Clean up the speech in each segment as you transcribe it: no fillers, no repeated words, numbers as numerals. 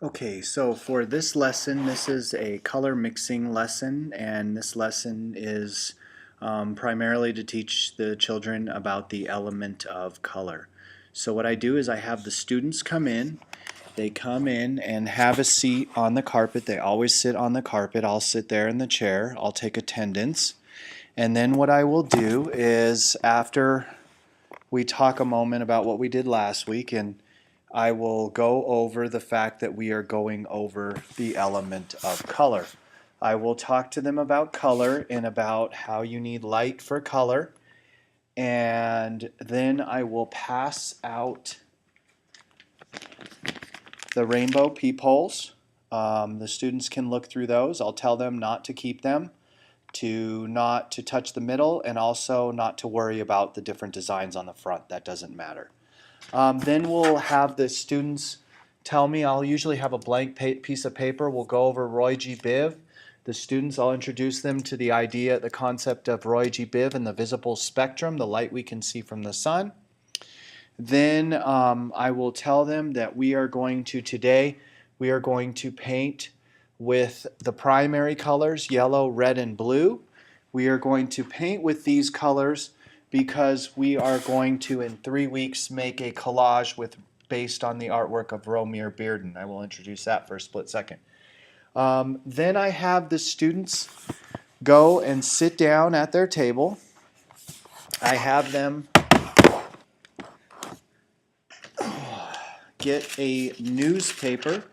Okay, so for this lesson, this is a color mixing lesson, and this lesson is primarily to teach the children about the element of color. So what I do is I have the students come in. They come in and have a seat on the carpet. They always sit on the carpet. I'll sit there in the chair. I'll take attendance. And then what I will do is after we talk a moment about what we did last week, and I will go over the fact that we are going over the element of color. I will talk to them about color and about how you need light for color, and then I will pass out the rainbow peepholes. The students can look through those. I'll tell them not to keep them, not to touch the middle, and also not to worry about the different designs on the front. That doesn't matter. Then we'll have the students tell me. I'll usually have a blank piece of paper. We'll go over Roy G. Biv. The students, I'll introduce them to the concept of Roy G. Biv and the visible spectrum, the light we can see from the sun. Then I will tell them that today we are going to paint with the primary colors, yellow, red, and blue. We are going to paint with these colors because we are going to, in 3 weeks, make a collage based on the artwork of Romare Bearden. I will introduce that for a split second. Then I have the students go and sit down at their table. I have them get a newspaper,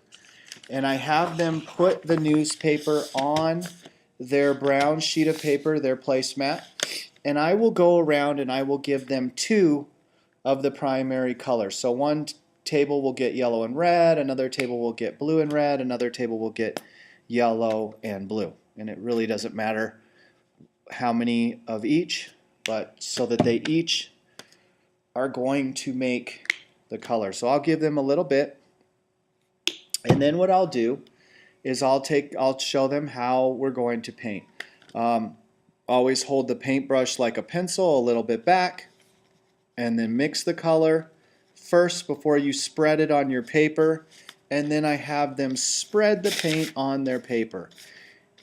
and I have them put the newspaper on their brown sheet of paper, their placemat, and I will go around and I will give them two of the primary colors. So one table will get yellow and red, another table will get blue and red, another table will get yellow and blue. And it really doesn't matter how many of each, but so that they each are going to make the color. So I'll give them a little bit, and then what I'll do is I'll show them how we're going to paint. Always hold the paintbrush like a pencil a little bit back, and then mix the color first before you spread it on your paper, and then I have them spread the paint on their paper.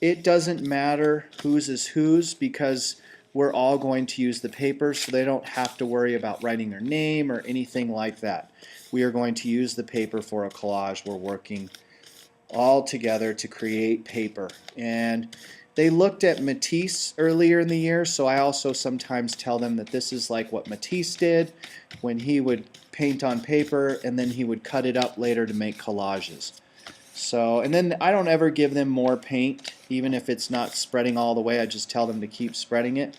It doesn't matter whose is whose because we're all going to use the paper, so they don't have to worry about writing their name or anything like that. We are going to use the paper for a collage. We're working all together to create paper. And they looked at Matisse earlier in the year, so I also sometimes tell them that this is like what Matisse did when he would paint on paper and then he would cut it up later to make collages. So, and then I don't ever give them more paint, even if it's not spreading all the way. I just tell them to keep spreading it.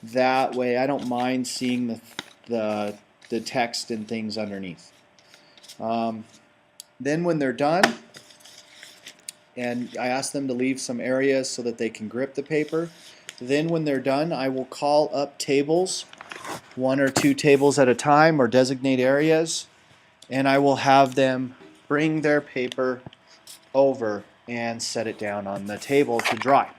That way I don't mind seeing the text and things underneath. Then when they're done, and I ask them to leave some areas so that they can grip the paper. Then when they're done, I will call up tables, 1 or 2 tables at a time, or designate areas, and I will have them bring their paper over and set it down on the table to dry.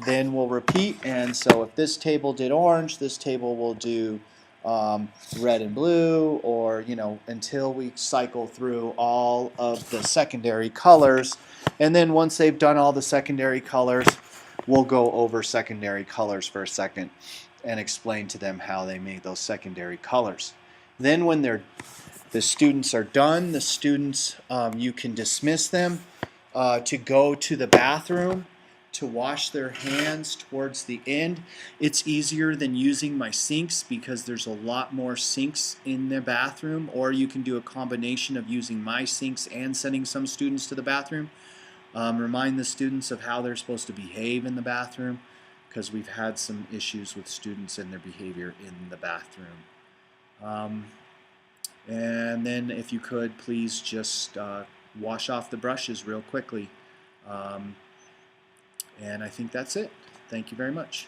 Then we'll repeat, and so if this table did orange, this table will do red and blue, or until we cycle through all of the secondary colors. And then once they've done all the secondary colors, we'll go over secondary colors for a second and explain to them how they made those secondary colors. Then when the students are done, you can dismiss them to go to the bathroom to wash their hands towards the end. It's easier than using my sinks because there's a lot more sinks in the bathroom, or you can do a combination of using my sinks and sending some students to the bathroom. Remind the students of how they're supposed to behave in the bathroom, because we've had some issues with students and their behavior in the bathroom. And then if you could, please just wash off the brushes real quickly. And I think that's it. Thank you very much.